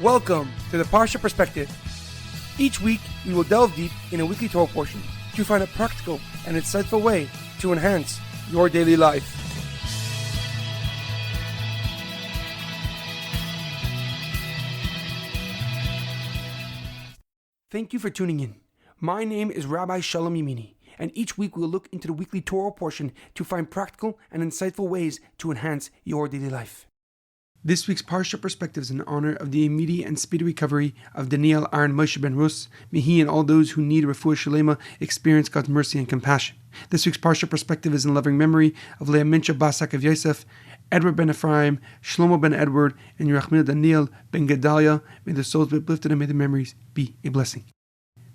Welcome to the Parsha Perspective. Each week, we will delve deep in a weekly Torah portion to find a practical and insightful way to enhance your daily life. Thank you for tuning in. My name is Rabbi Shalom Yemini, and each week we will look into the weekly Torah portion to find practical and insightful ways to enhance your daily life. This week's Parsha Perspective is in honor of the immediate and speedy recovery of Daniel Aaron Moshe ben Ruth. May he and all those who need Refuah Shlema experience God's mercy and compassion. This week's Parsha Perspective is in loving memory of Leah Mintche Basak of Yosef, Edward Ben Efraim, Shlomo Ben Edward, and Yirachmiel Daniel Ben Gedalia. May the souls be uplifted and may the memories be a blessing.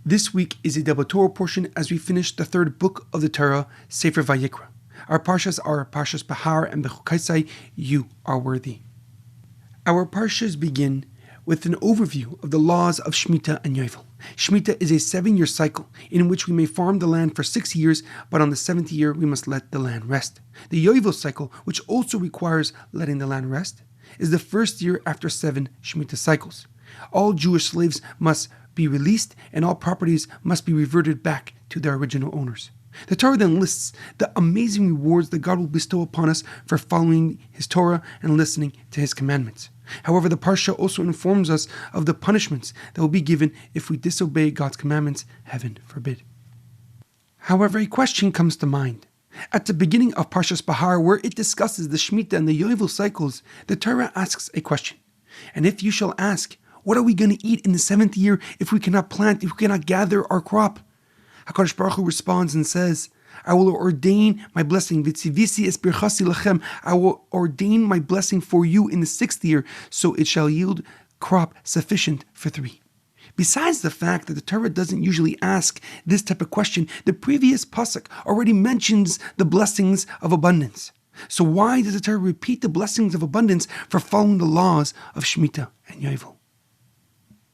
This week is a double Torah portion as we finish the third book of the Torah, Sefer Vayikra. Our Parshas are Parshas Behar and Bechukosai, You Are Worthy. Our Parshas begin with an overview of the laws of Shemitah and Yovel. Shemitah is a 7-year cycle in which we may farm the land for 6 years, but on the 7th year we must let the land rest. The Yovel cycle, which also requires letting the land rest, is the first year after 7 Shemitah cycles. All Jewish slaves must be released and all properties must be reverted back to their original owners. The Torah then lists the amazing rewards that God will bestow upon us for following His Torah and listening to His commandments. However, the Parsha also informs us of the punishments that will be given if we disobey God's commandments, heaven forbid. However, a question comes to mind. At the beginning of Parshas Behar, where it discusses the Shemitah and the Yovel cycles, the Torah asks a question. And if you shall ask, what are we going to eat in the 7th year if we cannot plant, if we cannot gather our crop? HaKadosh Baruch Hu responds and says, I will ordain my blessing. V'tzivisi es birchasi lachem. I will ordain my blessing for you in the 6th year, so it shall yield crop sufficient for 3. Besides the fact that the Torah doesn't usually ask this type of question, the previous pasuk already mentions the blessings of abundance. So why does the Torah repeat the blessings of abundance for following the laws of Shemitah and Yovel?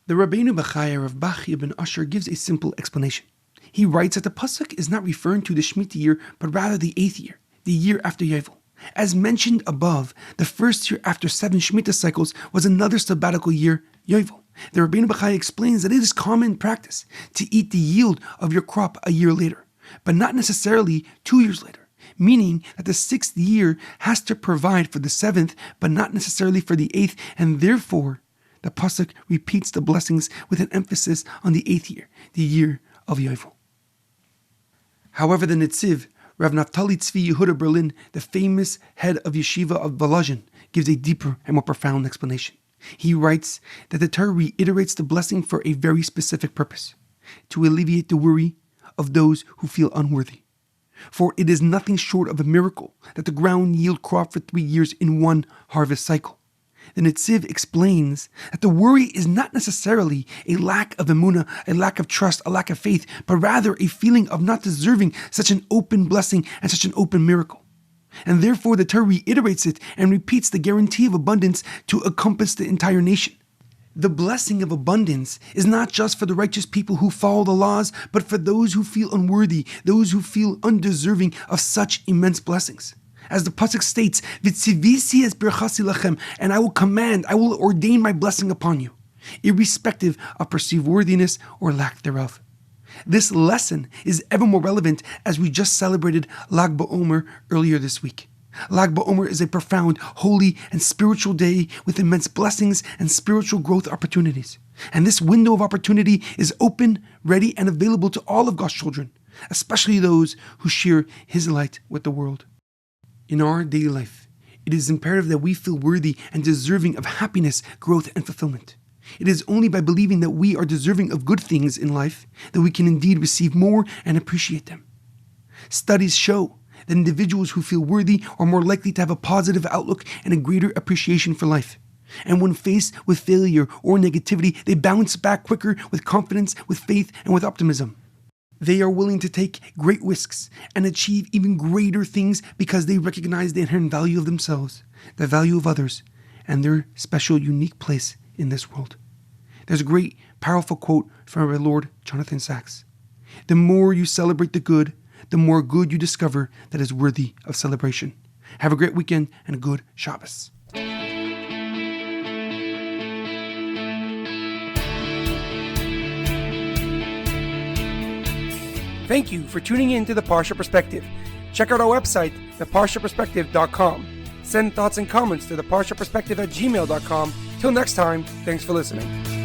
The Rabbeinu Bachaya of Bach ibn Asher gives a simple explanation. He writes that the pasuk is not referring to the Shemitah year, but rather the 8th year, the year after Yovel. As mentioned above, the first year after 7 Shemitah cycles was another sabbatical year, Yovel. The Rabbeinu Bachaya explains that it is common practice to eat the yield of your crop a year later, but not necessarily 2 years later, meaning that the 6th year has to provide for the 7th, but not necessarily for the 8th, and therefore the pasuk repeats the blessings with an emphasis on the 8th year, the year of Yovel. However, the Netziv, Rav Naftali Tzvi Yehuda Berlin, the famous head of Yeshiva of Volozhin, gives a deeper and more profound explanation. He writes that the Torah reiterates the blessing for a very specific purpose, to alleviate the worry of those who feel unworthy. For it is nothing short of a miracle that the ground yield crop for 3 years in one harvest cycle. The Netziv explains that the worry is not necessarily a lack of emunah, a lack of trust, a lack of faith, but rather a feeling of not deserving such an open blessing and such an open miracle. And therefore the Torah reiterates it and repeats the guarantee of abundance to encompass the entire nation. The blessing of abundance is not just for the righteous people who follow the laws, but for those who feel unworthy, those who feel undeserving of such immense blessings. As the pasuk states, "V'tzivisi es birchasi lachem," and I will ordain my blessing upon you, irrespective of perceived worthiness or lack thereof. This lesson is ever more relevant as we just celebrated Lag BaOmer earlier this week. Lag BaOmer is a profound, holy, and spiritual day with immense blessings and spiritual growth opportunities. And this window of opportunity is open, ready, and available to all of God's children, especially those who share His light with the world. In our daily life, it is imperative that we feel worthy and deserving of happiness, growth, and fulfillment. It is only by believing that we are deserving of good things in life that we can indeed receive more and appreciate them. Studies show that individuals who feel worthy are more likely to have a positive outlook and a greater appreciation for life. And when faced with failure or negativity, they bounce back quicker with confidence, with faith, and with optimism. They are willing to take great risks and achieve even greater things because they recognize the inherent value of themselves, the value of others, and their special, unique place in this world. There's a great, powerful quote from our Lord Jonathan Sacks. The more you celebrate the good, the more good you discover that is worthy of celebration. Have a great weekend and a good Shabbos. Thank you for tuning in to the Parsha Perspective. Check out our website, theparshaperspective.com. Send thoughts and comments to theparshaperspective@gmail.com. Till next time, thanks for listening.